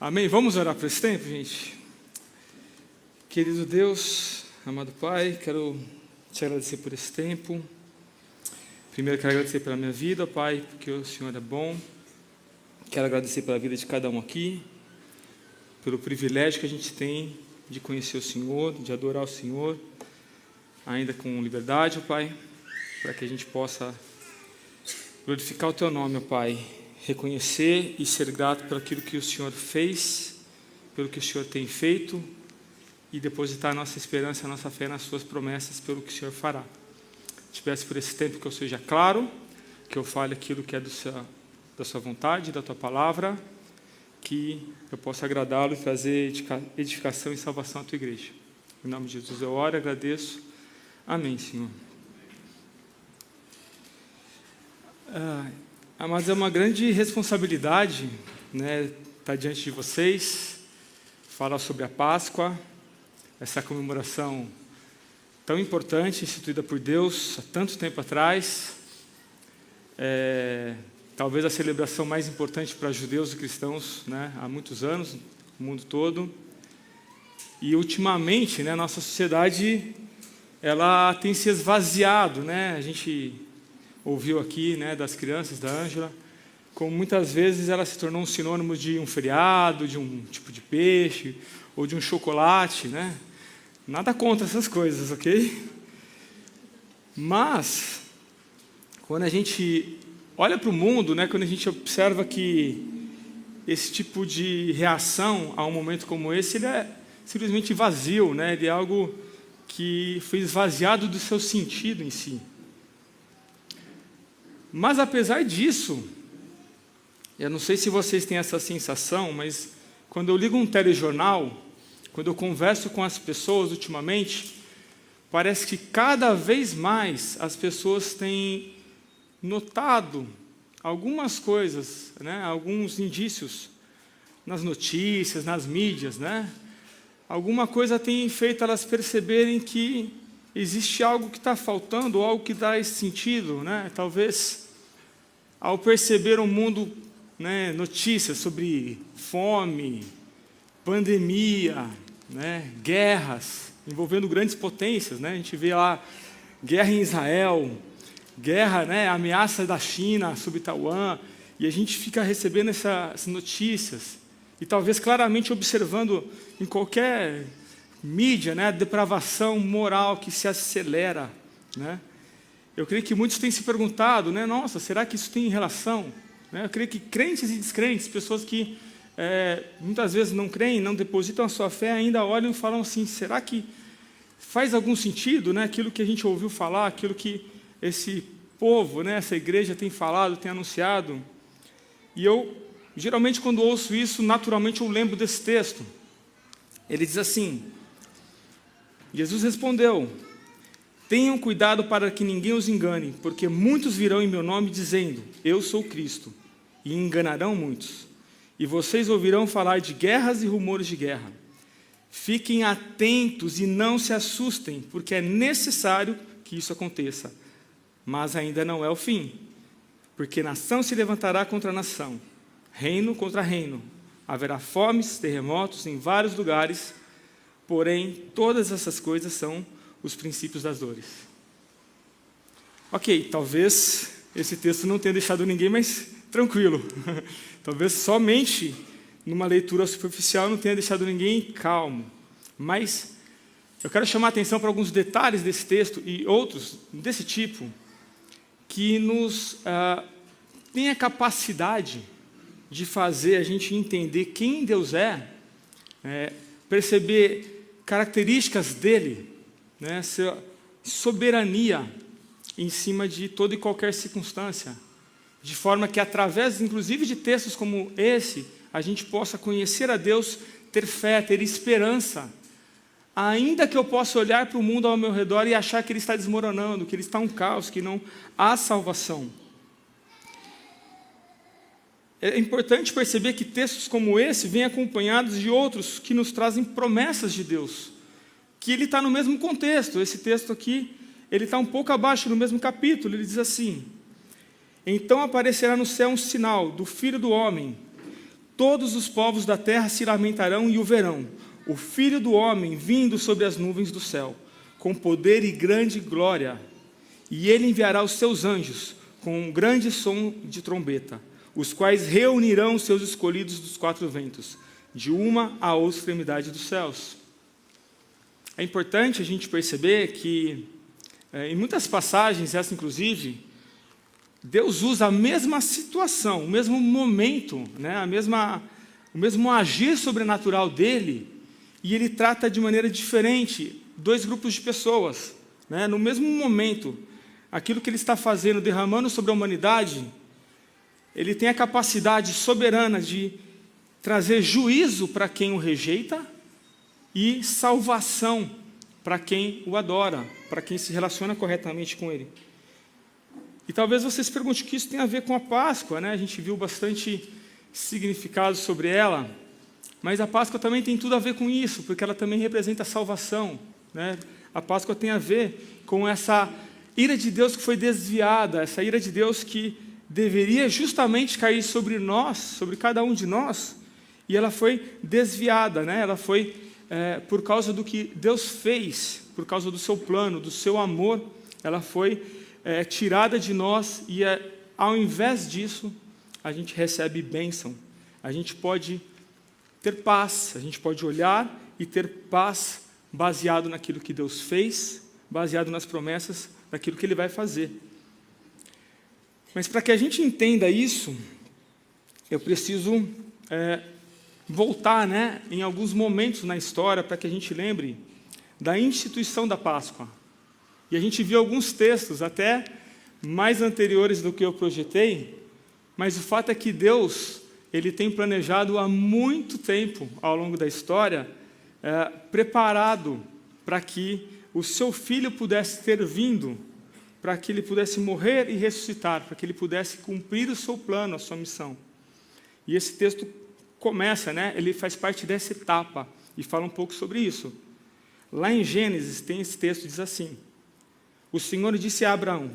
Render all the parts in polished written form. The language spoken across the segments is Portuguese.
Amém? Vamos orar por esse tempo, gente? Querido Deus, amado Pai, quero te agradecer por esse tempo. Primeiro quero agradecer pela minha vida, Pai, porque o Senhor é bom. Quero agradecer pela vida de cada um aqui, pelo privilégio que a gente tem de conhecer o Senhor, de adorar o Senhor, ainda com liberdade, Pai, para que a gente possa glorificar o Teu nome, Pai, reconhecer e ser grato por aquilo que o Senhor fez, pelo que o Senhor tem feito e depositar a nossa esperança, a nossa fé nas Suas promessas, pelo que o Senhor fará. Te peço por esse tempo que eu seja claro, que eu fale aquilo que é da Sua vontade, da Tua palavra, que eu possa agradá-lo e trazer edificação e salvação à Tua igreja. Em nome de Jesus eu oro e agradeço. Amém, Senhor. Mas é uma grande responsabilidade, né, estar diante de vocês, falar sobre a Páscoa, essa comemoração tão importante, instituída por Deus há tanto tempo atrás, talvez a celebração mais importante para judeus e cristãos, né, há muitos anos, no mundo todo. E ultimamente, né, nossa sociedade ela tem se esvaziado, né? A gente ouviu aqui, né, das crianças, da Ângela, como muitas vezes ela se tornou um sinônimo de um feriado, de um tipo de peixe, ou de um chocolate, né? Nada contra essas coisas, ok? Mas, quando a gente olha para o mundo, né, quando a gente observa que esse tipo de reação a um momento como esse, ele é simplesmente vazio, né? Ele é algo que foi esvaziado do seu sentido em si. Mas, apesar disso, eu não sei se vocês têm essa sensação, mas quando eu ligo um telejornal, quando eu converso com as pessoas ultimamente, parece que cada vez mais as pessoas têm notado algumas coisas, né, alguns indícios nas notícias, nas mídias, né? Alguma coisa tem feito elas perceberem que existe algo que está faltando, ou algo que dá esse sentido, né? Talvez, ao perceber o mundo, né, notícias sobre fome, pandemia, né, guerras, envolvendo grandes potências, né? A gente vê lá guerra em Israel, guerra, né, ameaça da China sobre Taiwan, e a gente fica recebendo essas notícias, e talvez claramente observando em qualquer mídia, né, a depravação moral que se acelera, né? Eu creio que muitos têm se perguntado, né, nossa, será que isso tem relação? Né? Eu creio que crentes e descrentes, pessoas que muitas vezes não creem, não depositam a sua fé, ainda olham e falam assim, será que faz algum sentido, né, aquilo que a gente ouviu falar, aquilo que esse povo, né, essa igreja tem falado, tem anunciado? E eu, geralmente, quando ouço isso, naturalmente eu lembro desse texto. Ele diz assim: Jesus respondeu: tenham cuidado para que ninguém os engane, porque muitos virão em meu nome dizendo, eu sou Cristo, e enganarão muitos. E vocês ouvirão falar de guerras e rumores de guerra. Fiquem atentos e não se assustem, porque é necessário que isso aconteça. Mas ainda não é o fim, porque nação se levantará contra nação, reino contra reino. Haverá fomes, terremotos em vários lugares, porém, todas essas coisas são os princípios das dores. Ok, talvez esse texto não tenha deixado ninguém mais tranquilo. Talvez somente numa leitura superficial não tenha deixado ninguém calmo. Mas eu quero chamar a atenção para alguns detalhes desse texto e outros desse tipo que nos tem a capacidade de fazer a gente entender quem Deus é, perceber características dele, né, sua soberania em cima de toda e qualquer circunstância, de forma que, através, inclusive, de textos como esse, a gente possa conhecer a Deus, ter fé, ter esperança, ainda que eu possa olhar para o mundo ao meu redor e achar que ele está desmoronando, que ele está um caos, que não há salvação. É importante perceber que textos como esse vêm acompanhados de outros que nos trazem promessas de Deus, que ele está no mesmo contexto. Esse texto aqui, ele está um pouco abaixo no mesmo capítulo. Ele diz assim: então aparecerá no céu um sinal do Filho do Homem, todos os povos da terra se lamentarão e o verão, o Filho do Homem vindo sobre as nuvens do céu, com poder e grande glória. E ele enviará os seus anjos com um grande som de trombeta, os quais reunirão os seus escolhidos dos quatro ventos, de uma a outra extremidade dos céus. É importante a gente perceber que, em muitas passagens, essa inclusive, Deus usa a mesma situação, o mesmo momento, né, o mesmo agir sobrenatural dele, e ele trata de maneira diferente dois grupos de pessoas. Né, no mesmo momento, aquilo que ele está fazendo, derramando sobre a humanidade, ele tem a capacidade soberana de trazer juízo para quem o rejeita e salvação para quem o adora, para quem se relaciona corretamente com ele. E talvez você se pergunte o que isso tem a ver com a Páscoa, né? A gente viu bastante significado sobre ela, mas a Páscoa também tem tudo a ver com isso, porque ela também representa a salvação, né? A Páscoa tem a ver com essa ira de Deus que foi desviada, essa ira de Deus que deveria justamente cair sobre nós, sobre cada um de nós, e ela foi desviada, né? Ela foi por causa do que Deus fez, por causa do seu plano, do seu amor, ela foi tirada de nós e, ao invés disso, a gente recebe bênção. A gente pode ter paz, a gente pode olhar e ter paz baseado naquilo que Deus fez, baseado nas promessas daquilo que Ele vai fazer. Mas para que a gente entenda isso, eu preciso voltar, né, em alguns momentos na história para que a gente lembre da instituição da Páscoa. E a gente viu alguns textos, até mais anteriores do que eu projetei, mas o fato é que Deus, Ele tem planejado há muito tempo, ao longo da história, preparado para que o seu Filho pudesse ter vindo, para que Ele pudesse morrer e ressuscitar, para que Ele pudesse cumprir o seu plano, a sua missão. E esse texto começa, né? Ele faz parte dessa etapa e fala um pouco sobre isso. Lá em Gênesis tem esse texto, diz assim: o Senhor disse a Abraão: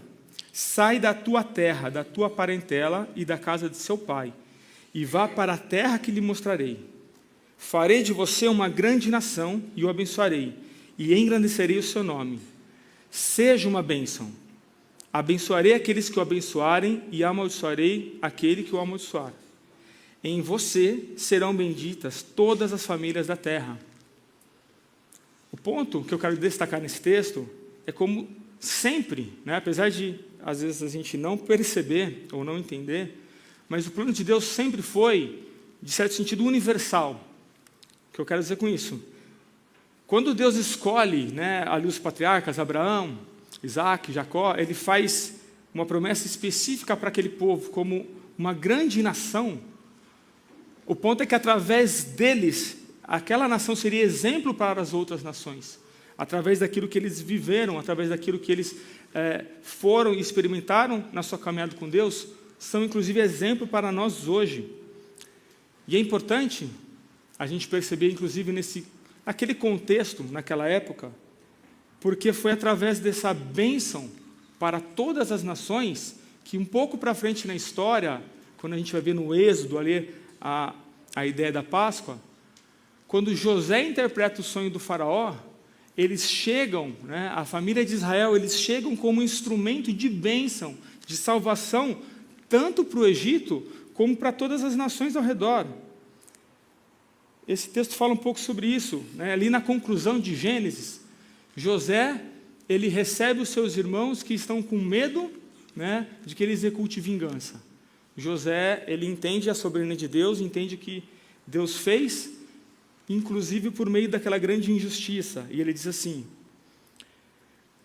sai da tua terra, da tua parentela e da casa de seu pai, e vá para a terra que lhe mostrarei. Farei de você uma grande nação e o abençoarei, e engrandecerei o seu nome. Seja uma bênção. Abençoarei aqueles que o abençoarem e amaldiçoarei aquele que o amaldiçoar. Em você serão benditas todas as famílias da terra. O ponto que eu quero destacar nesse texto é como sempre, né, apesar de às vezes a gente não perceber ou não entender, mas o plano de Deus sempre foi, de certo sentido, universal. O que eu quero dizer com isso? Quando Deus escolhe, né, ali os patriarcas, Abraão, Isaac, Jacó, Ele faz uma promessa específica para aquele povo como uma grande nação. O ponto é que através deles, aquela nação seria exemplo para as outras nações. Através daquilo que eles viveram, através daquilo que eles foram e experimentaram na sua caminhada com Deus, são inclusive exemplo para nós hoje. E é importante a gente perceber, inclusive, naquele contexto, naquela época, porque foi através dessa bênção para todas as nações que um pouco para frente na história, quando a gente vai ver no Êxodo ali a ideia da Páscoa, quando José interpreta o sonho do faraó, eles chegam, né, a família de Israel, eles chegam como instrumento de bênção, de salvação, tanto para o Egito, como para todas as nações ao redor. Esse texto fala um pouco sobre isso, né? Ali na conclusão de Gênesis, José, ele recebe os seus irmãos que estão com medo, né, de que ele execute vingança. José, ele entende a soberania de Deus, entende o que Deus fez, inclusive por meio daquela grande injustiça. E ele diz assim: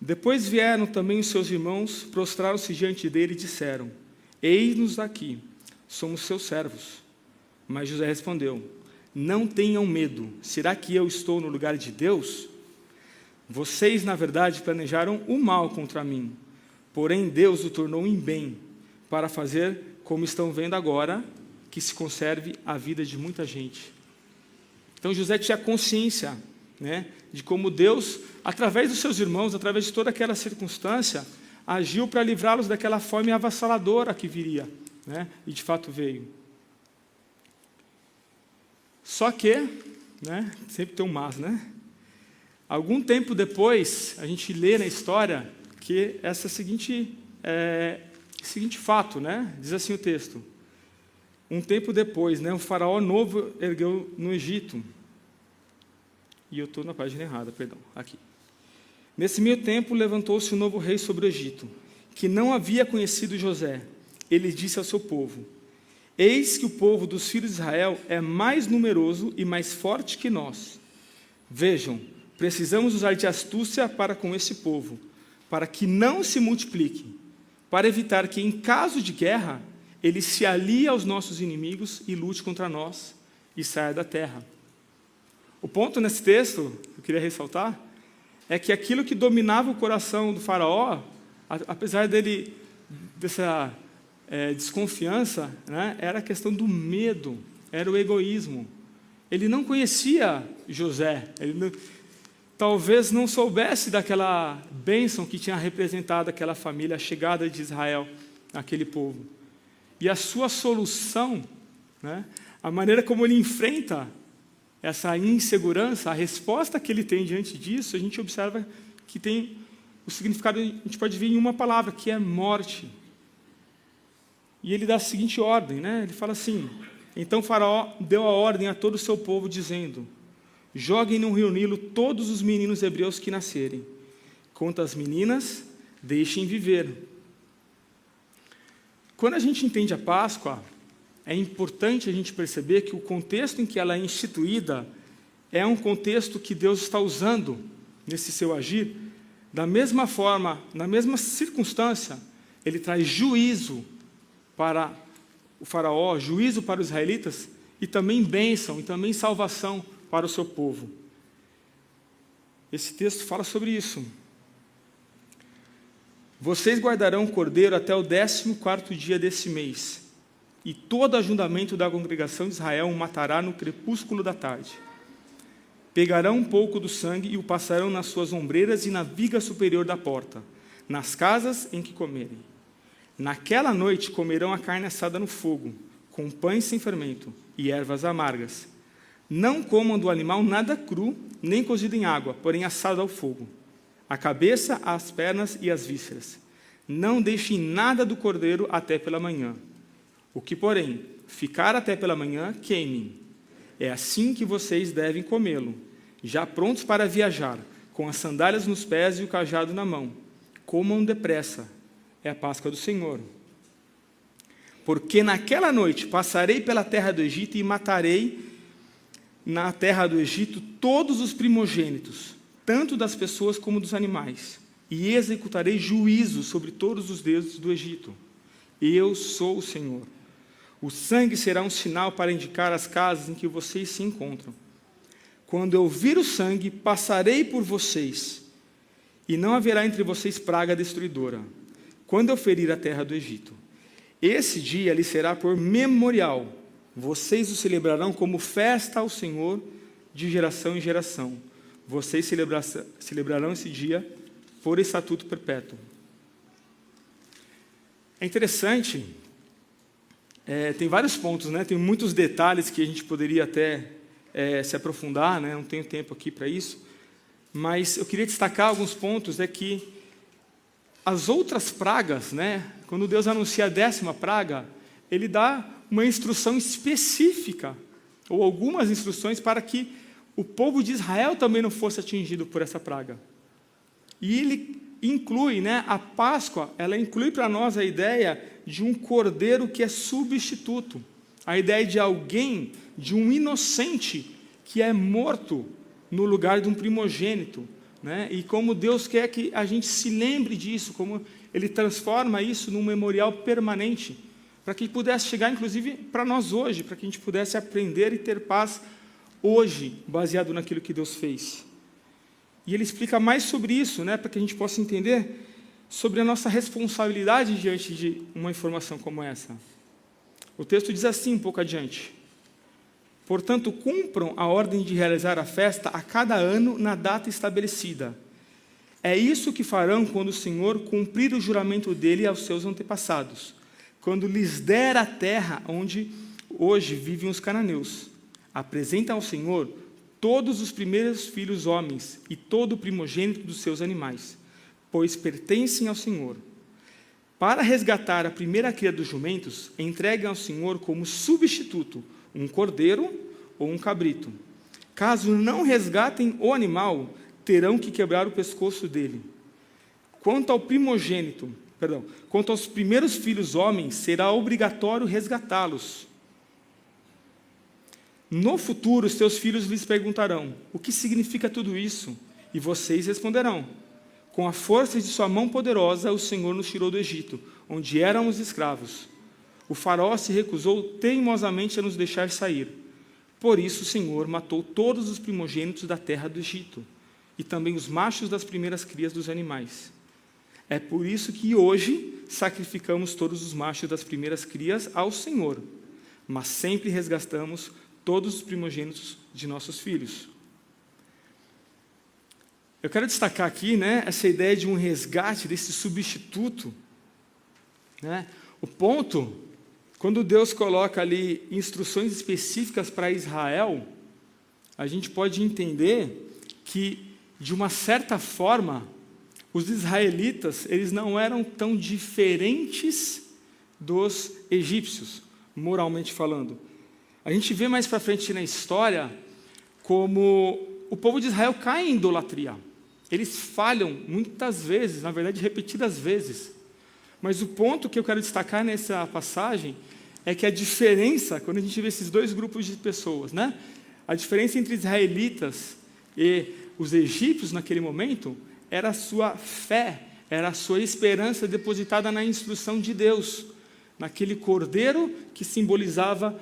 depois vieram também os seus irmãos, prostraram-se diante dele e disseram: eis-nos aqui, somos seus servos. Mas José respondeu: não tenham medo, será que eu estou no lugar de Deus? Vocês, na verdade, planejaram o mal contra mim, porém Deus o tornou em bem, para fazer, como estão vendo agora, que se conserve a vida de muita gente. Então José tinha consciência, né, de como Deus, através dos seus irmãos, através de toda aquela circunstância, agiu para livrá-los daquela fome avassaladora que viria, né, e de fato veio. Só que, né, sempre tem um mas, né? Algum tempo depois, a gente lê na história que essa seguinte fato, né? Diz assim o texto. Um tempo depois, né, um faraó novo ergueu no Egito. E eu estou na página errada, perdão, aqui. Nesse meio tempo, levantou-se um novo rei sobre o Egito, que não havia conhecido José. Ele disse ao seu povo: eis que o povo dos filhos de Israel é mais numeroso e mais forte que nós. Vejam, precisamos usar de astúcia para com esse povo, para que não se multiplique, para evitar que, em caso de guerra, ele se alie aos nossos inimigos e lute contra nós e saia da terra. O ponto nesse texto, que eu queria ressaltar, é que aquilo que dominava o coração do faraó, apesar dessa desconfiança, né, era a questão do medo, era o egoísmo. Ele não conhecia José, talvez não soubesse daquela bênção que tinha representado aquela família, a chegada de Israel àquele povo. E a sua solução, né, a maneira como ele enfrenta essa insegurança, a resposta que ele tem diante disso, a gente observa que tem o significado, a gente pode ver em uma palavra, que é morte. E ele dá a seguinte ordem, né? Ele fala assim: então Faraó deu a ordem a todo o seu povo, dizendo: joguem no rio Nilo todos os meninos hebreus que nascerem. Quanto às meninas, deixem viver. Quando a gente entende a Páscoa, é importante a gente perceber que o contexto em que ela é instituída é um contexto que Deus está usando nesse seu agir. Da mesma forma, na mesma circunstância, ele traz juízo para o faraó, juízo para os israelitas, e também bênção, e também salvação para o seu povo. Esse texto fala sobre isso. Vocês guardarão o cordeiro até o 14º dia desse mês, e todo ajuntamento da congregação de Israel o matará no crepúsculo da tarde. Pegarão um pouco do sangue e o passarão nas suas ombreiras e na viga superior da porta, nas casas em que comerem. Naquela noite comerão a carne assada no fogo, com pães sem fermento e ervas amargas. Não comam do animal nada cru, nem cozido em água, porém assado ao fogo. A cabeça, as pernas e as vísceras. Não deixem nada do cordeiro até pela manhã. O que, porém, ficar até pela manhã, queimem. É assim que vocês devem comê-lo, já prontos para viajar, com as sandálias nos pés e o cajado na mão. Comam depressa, é a Páscoa do Senhor. Porque naquela noite passarei pela terra do Egito e matarei na terra do Egito todos os primogênitos, tanto das pessoas como dos animais, e executarei juízo sobre todos os deuses do Egito. Eu sou o Senhor. O sangue será um sinal para indicar as casas em que vocês se encontram. Quando eu vir o sangue, passarei por vocês, e não haverá entre vocês praga destruidora, quando eu ferir a terra do Egito. Esse dia lhe será por memorial. Vocês o celebrarão como festa ao Senhor de geração em geração. Vocês celebrarão esse dia por estatuto perpétuo. É interessante, tem vários pontos, né? Tem muitos detalhes que a gente poderia até se aprofundar, né? Não tenho tempo aqui para isso, mas eu queria destacar alguns pontos, que as outras pragas, né? Quando Deus anuncia a 10ª praga, Ele dá uma instrução específica, ou algumas instruções para que o povo de Israel também não fosse atingido por essa praga. E Ele inclui, né, a Páscoa, ela inclui para nós a ideia de um cordeiro que é substituto, a ideia de alguém, de um inocente que é morto no lugar de um primogênito, né? E como Deus quer que a gente se lembre disso, como Ele transforma isso num memorial permanente, para que pudesse chegar, inclusive, para nós hoje, para que a gente pudesse aprender e ter paz hoje, baseado naquilo que Deus fez. E Ele explica mais sobre isso, né, para que a gente possa entender sobre a nossa responsabilidade diante de uma informação como essa. O texto diz assim, um pouco adiante: portanto, cumpram a ordem de realizar a festa a cada ano na data estabelecida. É isso que farão quando o Senhor cumprir o juramento dele aos seus antepassados, quando lhes der a terra onde hoje vivem os cananeus, apresenta ao Senhor todos os primeiros filhos homens e todo o primogênito dos seus animais, pois pertencem ao Senhor. Para resgatar a primeira cria dos jumentos, entreguem ao Senhor como substituto um cordeiro ou um cabrito. Caso não resgatem o animal, terão que quebrar o pescoço dele. Quanto aos primeiros filhos homens, será obrigatório resgatá-los. No futuro, seus filhos lhes perguntarão: o que significa tudo isso? E vocês responderão: com a força de sua mão poderosa, o Senhor nos tirou do Egito, onde éramos escravos. O faraó se recusou teimosamente a nos deixar sair. Por isso o Senhor matou todos os primogênitos da terra do Egito, e também os machos das primeiras crias dos animais. É por isso que hoje sacrificamos todos os machos das primeiras crias ao Senhor, mas sempre resgatamos todos os primogênitos de nossos filhos. Eu quero destacar aqui, essa ideia de um resgate, desse substituto. O ponto, quando Deus coloca ali instruções específicas para Israel, a gente pode entender que, de uma certa forma, os israelitas, eles não eram tão diferentes dos egípcios, moralmente falando. A gente vê mais para frente na história como o povo de Israel cai em idolatria. Eles falham muitas vezes, na verdade repetidas vezes. Mas o ponto que eu quero destacar nessa passagem é que a diferença, quando a gente vê esses dois grupos de pessoas, a diferença entre israelitas e os egípcios naquele momento era a sua fé, era a sua esperança depositada na instrução de Deus, naquele cordeiro que simbolizava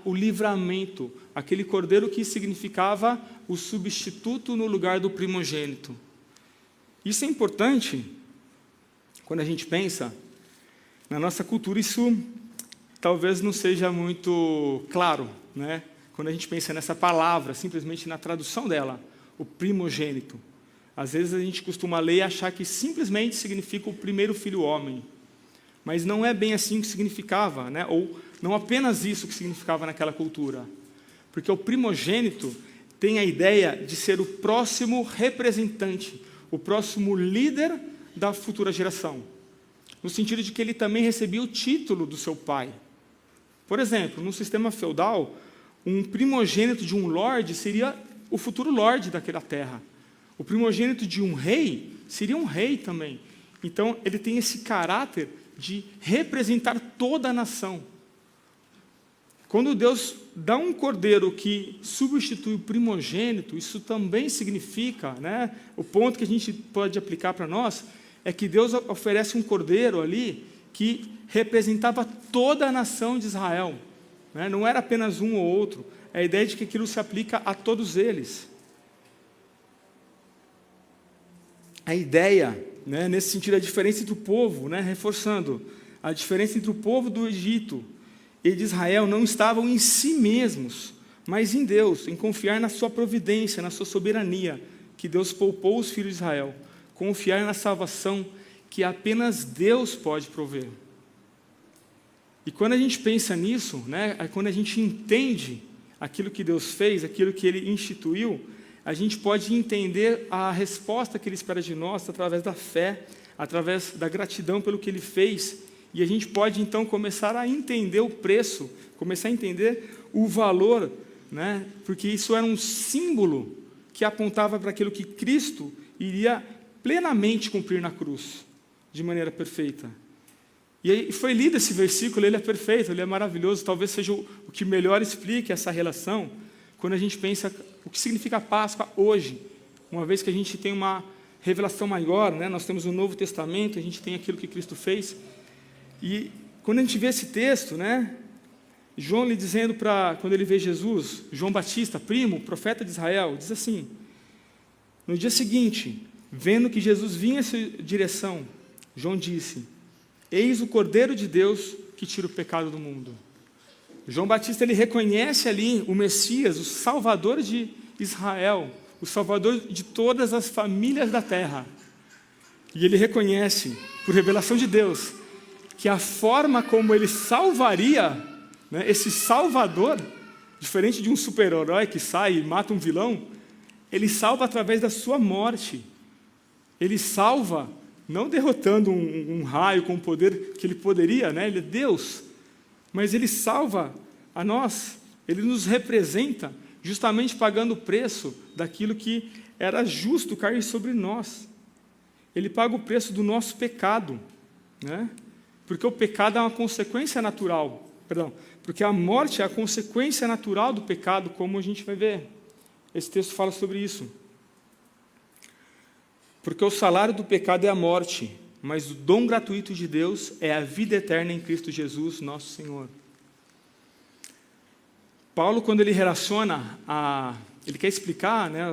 o livramento, aquele cordeiro que significava o substituto no lugar do primogênito. Isso é importante quando a gente pensa na nossa cultura. Isso talvez não seja muito claro, quando a gente pensa nessa palavra, simplesmente na tradução dela, o primogênito. Às vezes a gente costuma ler e achar que simplesmente significa o primeiro filho homem. Mas não é bem assim que significava, ou não apenas isso que significava naquela cultura. Porque o primogênito tem a ideia de ser o próximo representante, o próximo líder da futura geração. No sentido de que ele também recebia o título do seu pai. Por exemplo, no sistema feudal, um primogênito de um lorde seria o futuro lorde daquela terra. O primogênito de um rei seria um rei também. Então, ele tem esse caráter de representar toda a nação. Quando Deus dá um cordeiro que substitui o primogênito, isso também significa, o ponto que a gente pode aplicar para nós, é que Deus oferece um cordeiro ali que representava toda a nação de Israel. Não era apenas um ou outro, é a ideia de que aquilo se aplica a todos eles. A ideia, nesse sentido, a diferença entre o povo, reforçando, a diferença entre o povo do Egito e de Israel não estavam em si mesmos, mas em Deus, em confiar na sua providência, na sua soberania, que Deus poupou os filhos de Israel, confiar na salvação que apenas Deus pode prover. E quando a gente pensa nisso, quando a gente entende aquilo que Deus fez, aquilo que Ele instituiu, a gente pode entender a resposta que Ele espera de nós através da fé, através da gratidão pelo que Ele fez, e a gente pode então começar a entender o preço, começar a entender o valor, porque isso era um símbolo que apontava para aquilo que Cristo iria plenamente cumprir na cruz, de maneira perfeita. E aí foi lido esse versículo, ele é perfeito, ele é maravilhoso, talvez seja o que melhor explique essa relação, quando a gente pensa o que significa a Páscoa hoje, uma vez que a gente tem uma revelação maior, nós temos o Novo Testamento, a gente tem aquilo que Cristo fez, e quando a gente vê esse texto, João lhe dizendo quando ele vê Jesus, João Batista, primo, profeta de Israel, diz assim: no dia seguinte, vendo que Jesus vinha em sua direção, João disse: eis o Cordeiro de Deus que tira o pecado do mundo. João Batista, ele reconhece ali o Messias, o Salvador de Israel, o Salvador de todas as famílias da terra. E ele reconhece, por revelação de Deus, que a forma como ele salvaria, esse Salvador, Diferente de um super-herói que sai e mata um vilão, ele salva através da sua morte. Ele salva, não derrotando um raio com o poder que ele poderia, né? Ele é Deus, mas ele salva a nós, ele nos representa, justamente pagando o preço daquilo que era justo cair sobre nós. Ele paga o preço do nosso pecado, né? Porque o pecado é uma consequência natural, porque a morte é a consequência natural do pecado, como a gente vai ver. Esse texto fala sobre isso. Porque o salário do pecado é a morte, mas o dom gratuito de Deus é a vida eterna em Cristo Jesus, nosso Senhor. Paulo, quando ele relaciona, ele quer explicar, né,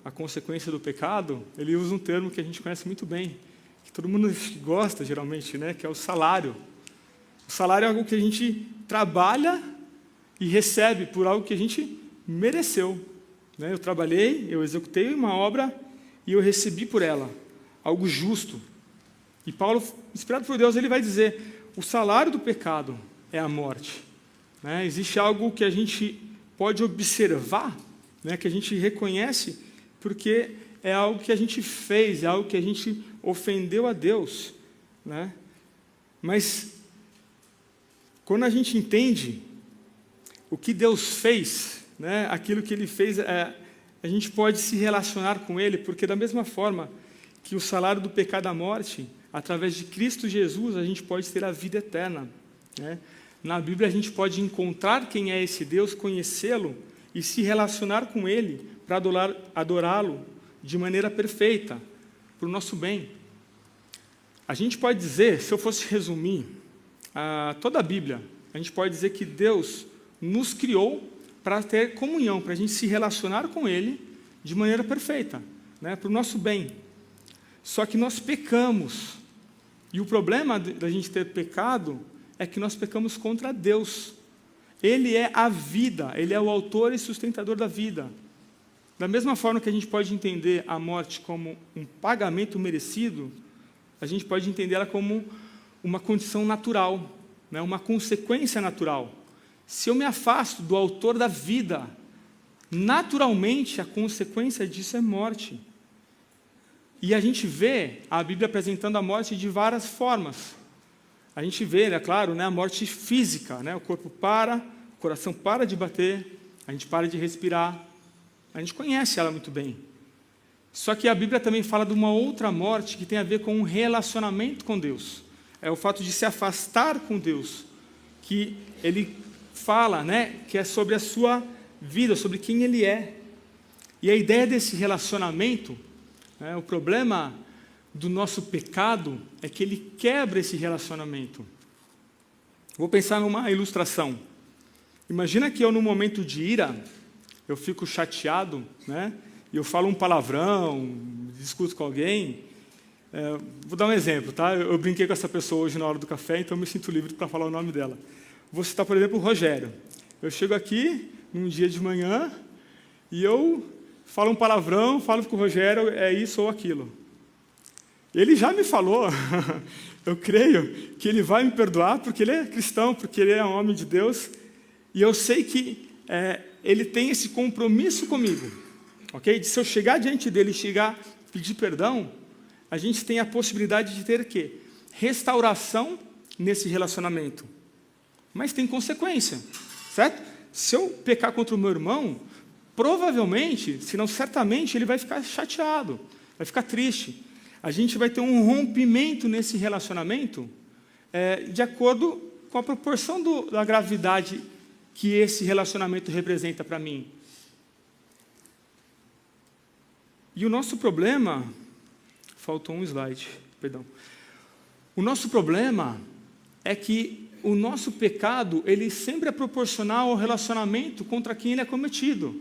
a consequência do pecado, ele usa um termo que a gente conhece muito bem, que todo mundo gosta geralmente, né, que é o salário. O salário é algo que a gente trabalha e recebe por algo que a gente mereceu. Né? Eu trabalhei, eu executei uma obra e eu recebi por ela, algo justo. E Paulo, inspirado por Deus, ele vai dizer, o salário do pecado é a morte. Né? Existe algo que a gente pode observar, né? Que a gente reconhece, porque é algo que a gente fez, é algo que a gente ofendeu a Deus. Né? Mas, quando a gente entende o que Deus fez, né? Aquilo que Ele fez, a gente pode se relacionar com Ele, porque da mesma forma que o salário do pecado é a morte, através de Cristo Jesus, a gente pode ter a vida eterna. Né? Na Bíblia, a gente pode encontrar quem é esse Deus, conhecê-lo e se relacionar com Ele para adorá-lo de maneira perfeita, para o nosso bem. A gente pode dizer, se eu fosse resumir toda a Bíblia, a gente pode dizer que Deus nos criou para ter comunhão, para a gente se relacionar com Ele de maneira perfeita, né, para o nosso bem. Só que nós pecamos. E o problema da gente ter pecado é que nós pecamos contra Deus. Ele é a vida, Ele é o autor e sustentador da vida. Da mesma forma que a gente pode entender a morte como um pagamento merecido, a gente pode entender ela como uma condição natural, né, uma consequência natural. Se eu me afasto do autor da vida, naturalmente a consequência disso é morte. E a gente vê a Bíblia apresentando a morte de várias formas. A gente vê, é claro, né, a morte física, né, o corpo para, o coração para de bater, a gente para de respirar. A gente conhece ela muito bem. Só que a Bíblia também fala de uma outra morte que tem a ver com um relacionamento com Deus. É o fato de se afastar com Deus, que ele fala, né, que é sobre a sua vida, sobre quem Ele é. E a ideia desse relacionamento, né, o problema do nosso pecado é que ele quebra esse relacionamento. Vou pensar numa ilustração. Imagina que eu, num momento de ira, eu fico chateado, né, e eu falo um palavrão, discuto com alguém. Vou dar um exemplo, tá? Eu brinquei com essa pessoa hoje na hora do café, então eu me sinto livre para falar o nome dela. Vou citar, por exemplo, o Rogério. Eu chego aqui, num dia de manhã, e eu falo um palavrão, falo com o Rogério, é isso ou aquilo. Ele já me falou, eu creio que ele vai me perdoar, porque ele é cristão, porque ele é um homem de Deus, e eu sei que ele tem esse compromisso comigo, ok? De se eu chegar diante dele e pedir perdão, a gente tem a possibilidade de ter o quê? Restauração nesse relacionamento. Mas tem consequência, certo? Se eu pecar contra o meu irmão, provavelmente, se não certamente, ele vai ficar chateado, vai ficar triste. A gente vai ter um rompimento nesse relacionamento de acordo com a proporção da gravidade que esse relacionamento representa para mim. E o nosso problema... Faltou um slide, perdão. O nosso problema é que o nosso pecado, ele sempre é proporcional ao relacionamento contra quem ele é cometido.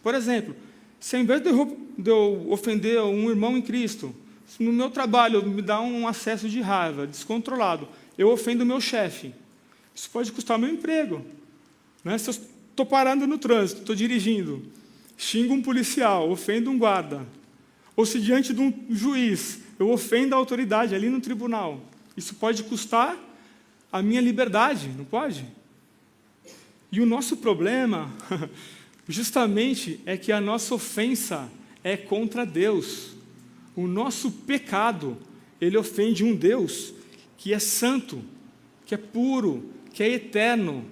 Por exemplo, se ao invés de eu ofender um irmão em Cristo, no meu trabalho me dá um acesso de raiva descontrolado, eu ofendo o meu chefe, isso pode custar meu emprego. Né? Se eu estou parando no trânsito, estou dirigindo, xingo um policial, ofendo um guarda, ou se diante de um juiz eu ofendo a autoridade ali no tribunal, isso pode custar a minha liberdade, não pode? E o nosso problema, justamente, é que a nossa ofensa é contra Deus. O nosso pecado, ele ofende um Deus que é santo, que é puro, que é eterno.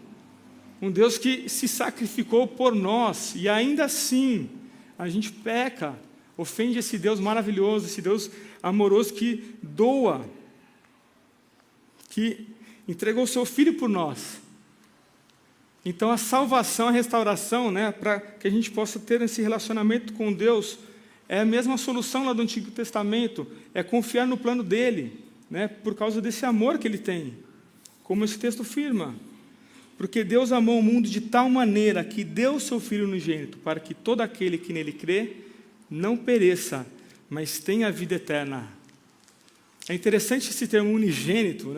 Um Deus que se sacrificou por nós, e ainda assim, a gente peca, ofende esse Deus maravilhoso, esse Deus amoroso que doa, que entregou o seu Filho por nós. Então, a salvação, a restauração, para que a gente possa ter esse relacionamento com Deus, é a mesma solução lá do Antigo Testamento, é confiar no plano dele, por causa desse amor que ele tem, como esse texto afirma. Porque Deus amou o mundo de tal maneira que deu o seu Filho unigênito, para que todo aquele que nele crê não pereça, mas tenha a vida eterna. É interessante esse termo unigênito,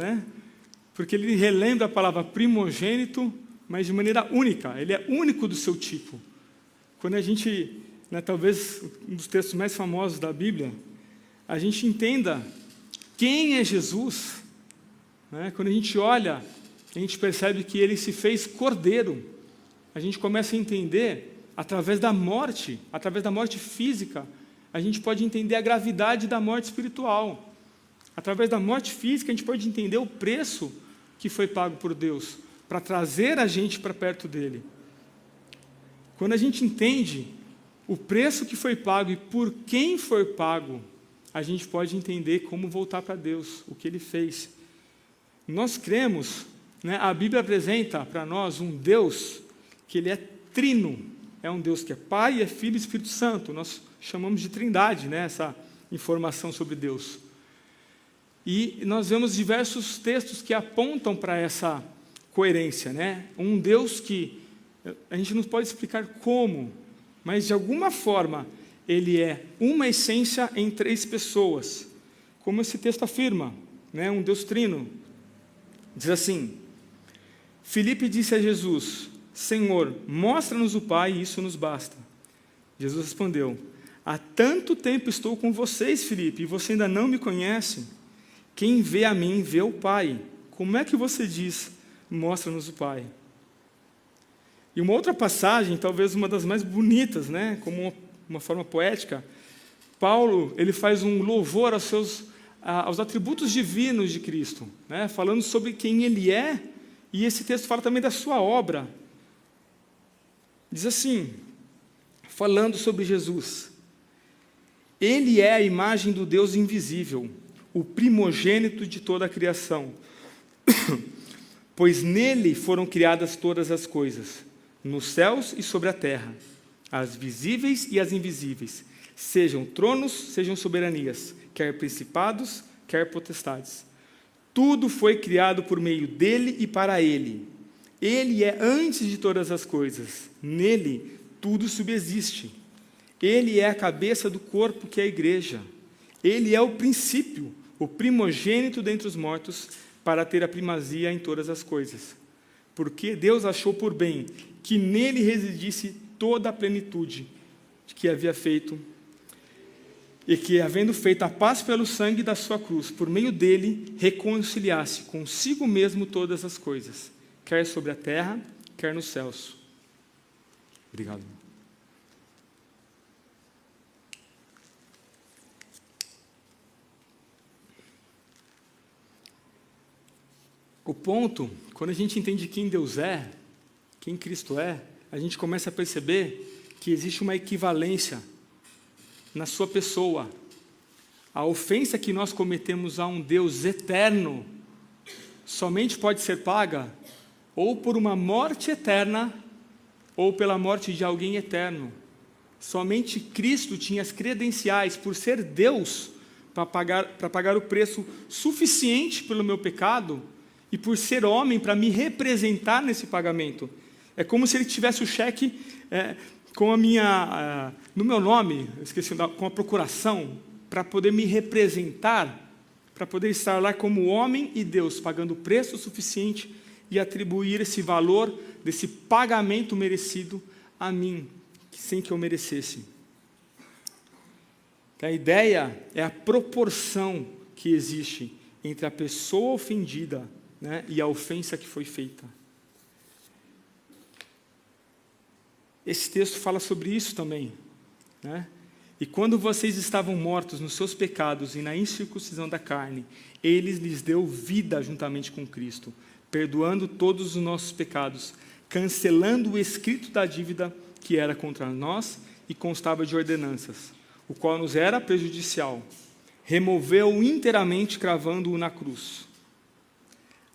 porque ele relembra a palavra primogênito, mas de maneira única, ele é único do seu tipo. Quando a gente, talvez um dos textos mais famosos da Bíblia, a gente entenda quem é Jesus, quando a gente olha, a gente percebe que ele se fez cordeiro, a gente começa a entender, através da morte física, a gente pode entender a gravidade da morte espiritual. Através da morte física, a gente pode entender o preço que foi pago por Deus, para trazer a gente para perto dele. Quando a gente entende o preço que foi pago e por quem foi pago, a gente pode entender como voltar para Deus, o que ele fez. Nós cremos, a Bíblia apresenta para nós um Deus que ele é trino, é um Deus que é Pai, é Filho e Espírito Santo. Nós chamamos de trindade, essa informação sobre Deus. E nós vemos diversos textos que apontam para essa coerência, Um Deus que a gente não pode explicar como, mas de alguma forma ele é uma essência em 3 pessoas, como esse texto afirma, Um Deus trino. Diz assim: Filipe disse a Jesus: Senhor, mostra-nos o Pai e isso nos basta. Jesus respondeu: há tanto tempo estou com vocês, Filipe, e você ainda não me conhece? Quem vê a mim, vê o Pai. Como é que você diz: mostra-nos o Pai? E uma outra passagem, talvez uma das mais bonitas, como uma forma poética, Paulo ele faz um louvor aos atributos divinos de Cristo, falando sobre quem ele é, e esse texto fala também da sua obra. Diz assim, falando sobre Jesus: ele é a imagem do Deus invisível, o primogênito de toda a criação, pois nele foram criadas todas as coisas, nos céus e sobre a terra, as visíveis e as invisíveis, sejam tronos, sejam soberanias, quer principados, quer potestades. Tudo foi criado por meio dele e para ele. Ele é antes de todas as coisas, nele tudo subsiste. Ele é a cabeça do corpo que é a igreja. Ele é o princípio, o primogênito dentre os mortos, para ter a primazia em todas as coisas. Porque Deus achou por bem que nele residisse toda a plenitude que havia feito, e que, havendo feito a paz pelo sangue da sua cruz, por meio dele, reconciliasse consigo mesmo todas as coisas, quer sobre a terra, quer nos céus. Obrigado. O ponto, quando a gente entende quem Deus é, quem Cristo é, a gente começa a perceber que existe uma equivalência na sua pessoa. A ofensa que nós cometemos a um Deus eterno somente pode ser paga ou por uma morte eterna ou pela morte de alguém eterno. Somente Cristo tinha as credenciais, por ser Deus, para pagar o preço suficiente pelo meu pecado, e por ser homem, para me representar nesse pagamento. É como se ele tivesse o cheque com no meu nome, com a procuração, para poder me representar, para poder estar lá como homem e Deus, pagando o preço suficiente e atribuir esse valor desse pagamento merecido a mim, sem que eu merecesse. A ideia é a proporção que existe entre a pessoa ofendida, e a ofensa que foi feita. esse texto fala sobre isso também, né? E quando vocês estavam mortos nos seus pecados e na incircuncisão da carne, ele lhes deu vida juntamente com Cristo, perdoando todos os nossos pecados, cancelando o escrito da dívida que era contra nós e constava de ordenanças, o qual nos era prejudicial. Removeu-o inteiramente, cravando-o na cruz.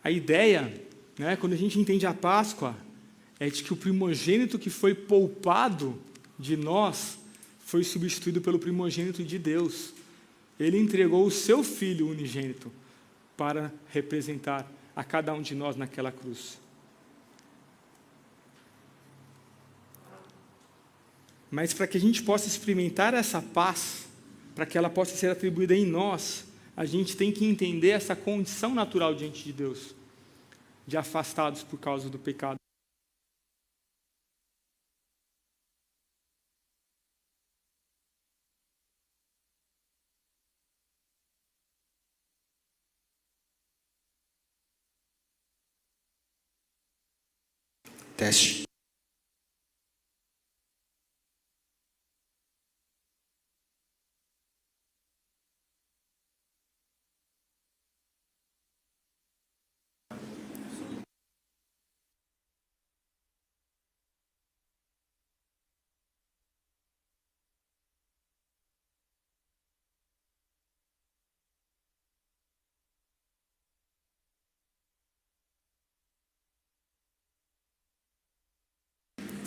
A ideia, né, quando a gente entende a Páscoa, é de que o primogênito que foi poupado de nós foi substituído pelo primogênito de Deus. Ele entregou o seu Filho unigênito para representar a cada um de nós naquela cruz. Mas para que a gente possa experimentar essa paz, para que ela possa ser atribuída em nós, a gente tem que entender essa condição natural diante de Deus, de afastados por causa do pecado. Teste.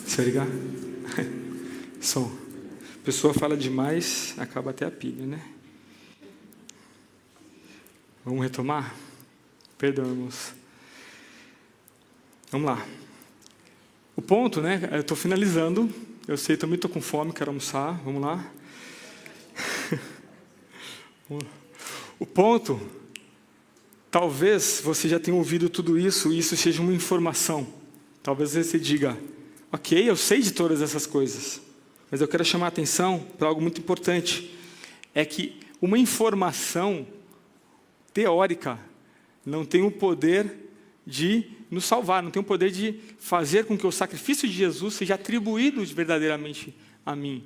Se eu ligar? Som. A pessoa fala demais, acaba até a pilha, né? Vamos retomar? Perdão, irmãos. Vamos lá. O ponto, né? Eu estou finalizando. Eu sei, também estou com fome, quero almoçar. Vamos lá. O ponto, talvez você já tenha ouvido tudo isso, e isso seja uma informação. Talvez você diga, ok, eu sei de todas essas coisas, mas eu quero chamar a atenção para algo muito importante. É que uma informação teórica não tem o poder de nos salvar, não tem o poder de fazer com que o sacrifício de Jesus seja atribuído verdadeiramente a mim,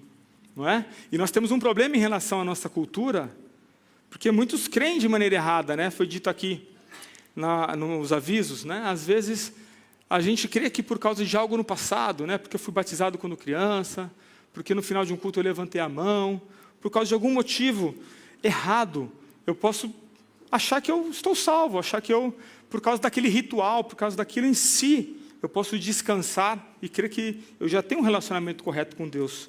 não é? E nós temos um problema em relação à nossa cultura, porque muitos creem de maneira errada, né? Foi dito aqui nos avisos, né? Às vezes a gente crê que por causa de algo no passado, né? Porque eu fui batizado quando criança, porque no final de um culto eu levantei a mão, por causa de algum motivo errado, eu posso achar que eu estou salvo, achar que eu, por causa daquele ritual, por causa daquilo em si, eu posso descansar e crer que eu já tenho um relacionamento correto com Deus,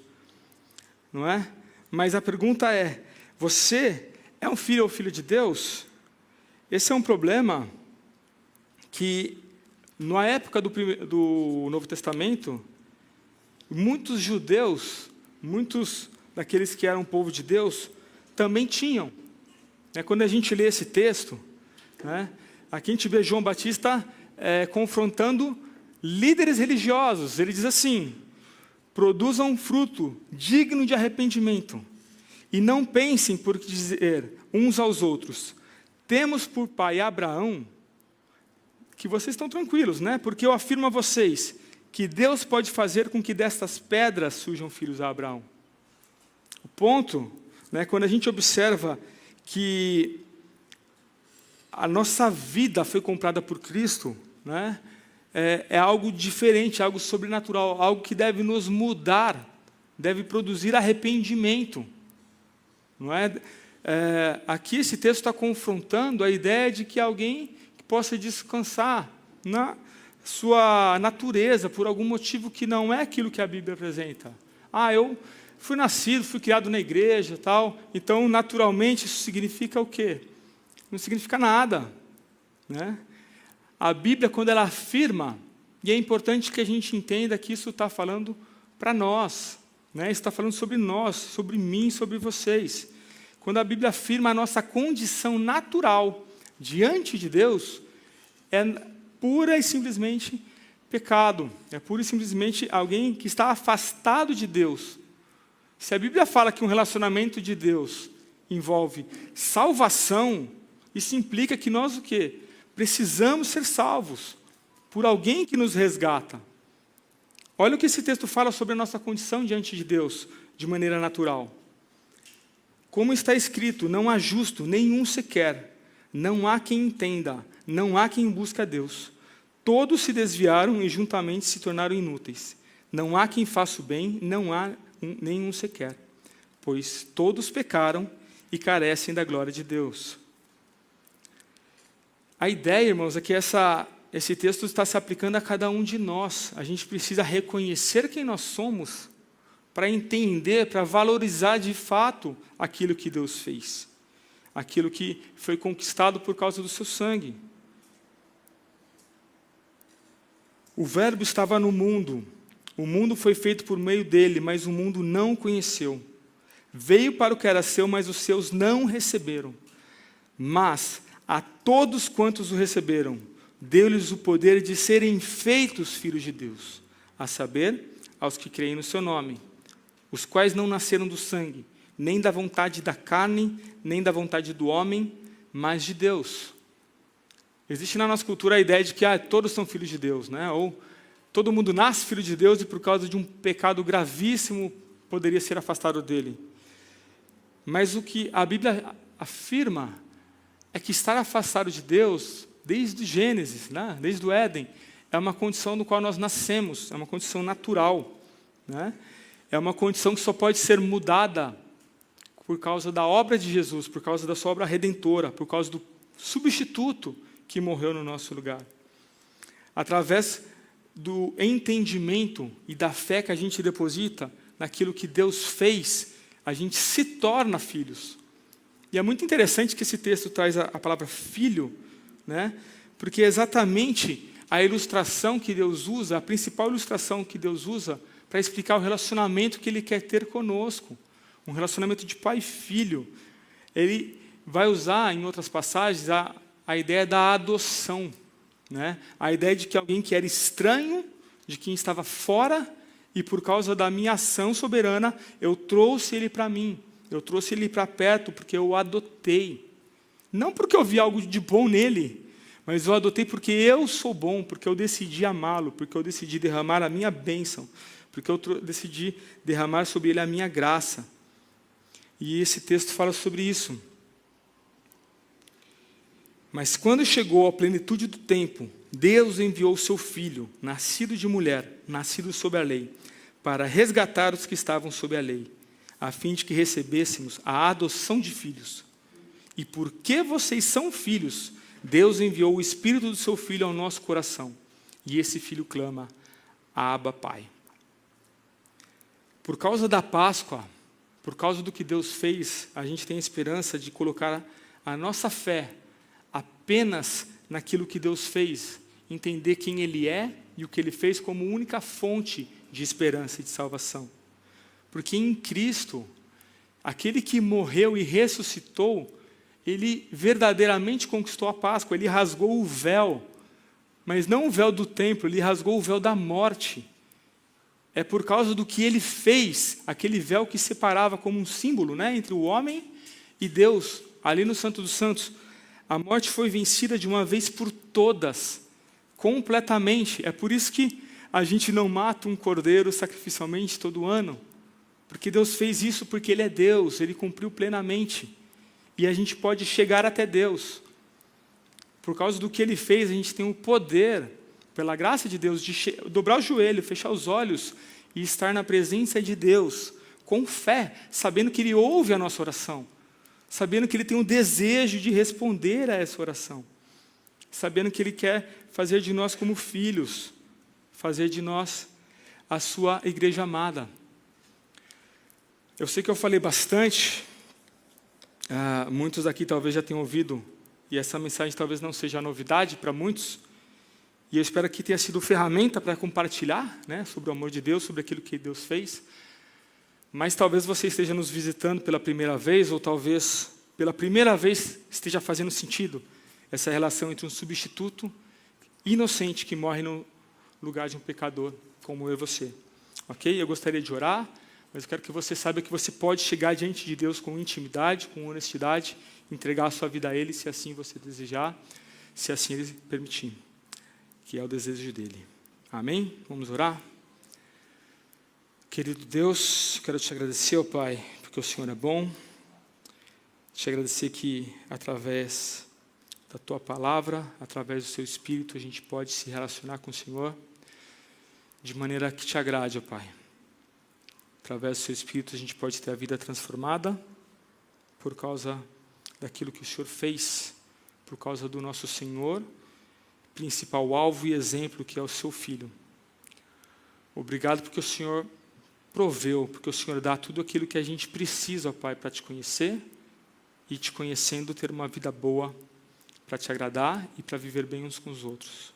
não é? Mas a pergunta é, você é um filho ou filha de Deus? Esse é um problema que, na época do Novo Testamento, muitos judeus, muitos daqueles que eram povo de Deus, também tinham. Quando a gente lê esse texto, né, aqui a gente vê João Batista confrontando líderes religiosos. Ele diz assim, produzam fruto digno de arrependimento, e não pensem por dizer uns aos outros, temos por pai Abraão, que vocês estão tranquilos, né? Porque eu afirmo a vocês que Deus pode fazer com que destas pedras surjam filhos a Abraão. O ponto, né, quando a gente observa que a nossa vida foi comprada por Cristo, né, é algo diferente, algo sobrenatural, algo que deve nos mudar, deve produzir arrependimento. Não é? Aqui esse texto está confrontando a ideia de que alguém possa descansar na sua natureza por algum motivo que não é aquilo que a Bíblia apresenta. Eu fui nascido, fui criado na igreja, tal, então naturalmente isso significa o quê? Não significa nada, né? A Bíblia, quando ela afirma, e é importante que a gente entenda que isso está falando para nós, né? Isso está falando sobre nós, sobre mim, sobre vocês. Quando a Bíblia afirma a nossa condição natural diante de Deus, é pura e simplesmente pecado, é pura e simplesmente alguém que está afastado de Deus. Se a Bíblia fala que um relacionamento de Deus envolve salvação, isso implica que nós o quê? Precisamos ser salvos por alguém que nos resgata. Olha o que esse texto fala sobre a nossa condição diante de Deus, de maneira natural. Como está escrito, não há justo, nenhum sequer. Não há quem entenda, não há quem busque a Deus. Todos se desviaram e juntamente se tornaram inúteis. Não há quem faça o bem, não há nenhum sequer. Pois todos pecaram e carecem da glória de Deus. A ideia, irmãos, é que esse texto está se aplicando a cada um de nós. A gente precisa reconhecer quem nós somos para entender, para valorizar de fato aquilo que Deus fez. Aquilo que foi conquistado por causa do seu sangue. O Verbo estava no mundo. O mundo foi feito por meio dele, mas o mundo não o conheceu. Veio para o que era seu, mas os seus não receberam. Mas a todos quantos o receberam, deu-lhes o poder de serem feitos filhos de Deus, a saber, aos que creem no seu nome, os quais não nasceram do sangue, nem da vontade da carne, nem da vontade do homem, mas de Deus. Existe na nossa cultura a ideia de que todos são filhos de Deus, né? Ou todo mundo nasce filho de Deus e por causa de um pecado gravíssimo poderia ser afastado dele. Mas o que a Bíblia afirma é que estar afastado de Deus, desde o Gênesis, né? Desde o Éden, é uma condição no qual nós nascemos, é uma condição natural, né? É uma condição que só pode ser mudada por causa da obra de Jesus, por causa da sua obra redentora, por causa do substituto que morreu no nosso lugar. Através do entendimento e da fé que a gente deposita naquilo que Deus fez, a gente se torna filhos. E é muito interessante que esse texto traz a palavra filho, né? Porque é exatamente a ilustração que Deus usa, a principal ilustração que Deus usa para explicar o relacionamento que Ele quer ter conosco. Um relacionamento de pai e filho. Ele vai usar, em outras passagens, a ideia da adoção, né? A ideia de que alguém que era estranho, de quem estava fora, e por causa da minha ação soberana, eu trouxe ele para mim. Eu trouxe ele para perto porque eu o adotei. Não porque eu vi algo de bom nele, mas eu adotei porque eu sou bom, porque eu decidi amá-lo, porque eu decidi derramar a minha bênção, porque eu decidi derramar sobre ele a minha graça. E esse texto fala sobre isso. Mas quando chegou à plenitude do tempo, Deus enviou o seu Filho, nascido de mulher, nascido sob a lei, para resgatar os que estavam sob a lei, a fim de que recebêssemos a adoção de filhos. E porque vocês são filhos, Deus enviou o Espírito do seu Filho ao nosso coração. E esse Filho clama, Abba, Pai. Por causa da Páscoa, por causa do que Deus fez, a gente tem a esperança de colocar a nossa fé apenas naquilo que Deus fez, entender quem Ele é e o que Ele fez como única fonte de esperança e de salvação. Porque em Cristo, aquele que morreu e ressuscitou, ele verdadeiramente conquistou a Páscoa, ele rasgou o véu, mas não o véu do templo, ele rasgou o véu da morte. É por causa do que ele fez, aquele véu que separava como um símbolo, né, entre o homem e Deus, ali no Santo dos Santos. A morte foi vencida de uma vez por todas, completamente. É por isso que a gente não mata um cordeiro sacrificialmente todo ano, porque Deus fez isso porque Ele é Deus, Ele cumpriu plenamente. E a gente pode chegar até Deus. Por causa do que Ele fez, a gente tem o poder, pela graça de Deus, de dobrar o joelho, fechar os olhos e estar na presença de Deus, com fé, sabendo que Ele ouve a nossa oração, sabendo que Ele tem o desejo de responder a essa oração, sabendo que Ele quer fazer de nós como filhos, fazer de nós a sua igreja amada. Eu sei que eu falei bastante, muitos aqui talvez já tenham ouvido, e essa mensagem talvez não seja novidade para muitos, e eu espero que tenha sido ferramenta para compartilhar, né, sobre o amor de Deus, sobre aquilo que Deus fez. Mas talvez você esteja nos visitando pela primeira vez, ou talvez pela primeira vez esteja fazendo sentido essa relação entre um substituto inocente que morre no lugar de um pecador como eu e você. Ok? Eu gostaria de orar, mas eu quero que você saiba que você pode chegar diante de Deus com intimidade, com honestidade, entregar a sua vida a Ele, se assim você desejar, se assim Ele permitir, que é o desejo dEle. Amém? Vamos orar? Querido Deus, quero te agradecer, ó Pai, porque o Senhor é bom. Te agradecer que, através da Tua Palavra, através do Seu Espírito, a gente pode se relacionar com o Senhor de maneira que te agrade, ó Pai. Através do Seu Espírito, a gente pode ter a vida transformada por causa daquilo que o Senhor fez, por causa do nosso Senhor, principal alvo e exemplo, que é o Seu Filho. Obrigado porque o Senhor proveu, porque o Senhor dá tudo aquilo que a gente precisa, ó Pai, para te conhecer e, te conhecendo, ter uma vida boa para te agradar e para viver bem uns com os outros.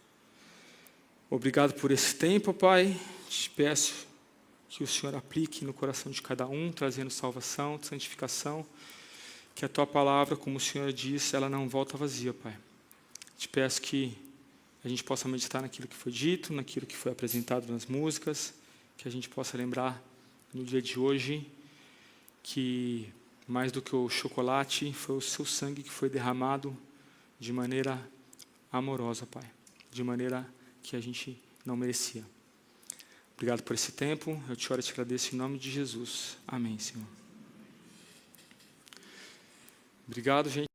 Obrigado por esse tempo, ó Pai. Te peço que o Senhor aplique no coração de cada um, trazendo salvação, santificação, que a Tua palavra, como o Senhor disse, ela não volta vazia, Pai. Te peço que a gente possa meditar naquilo que foi dito, naquilo que foi apresentado nas músicas, que a gente possa lembrar no dia de hoje que mais do que o chocolate, foi o Seu sangue que foi derramado de maneira amorosa, Pai, de maneira que a gente não merecia. Obrigado por esse tempo, eu te oro e te agradeço em nome de Jesus. Amém, Senhor. Obrigado, gente.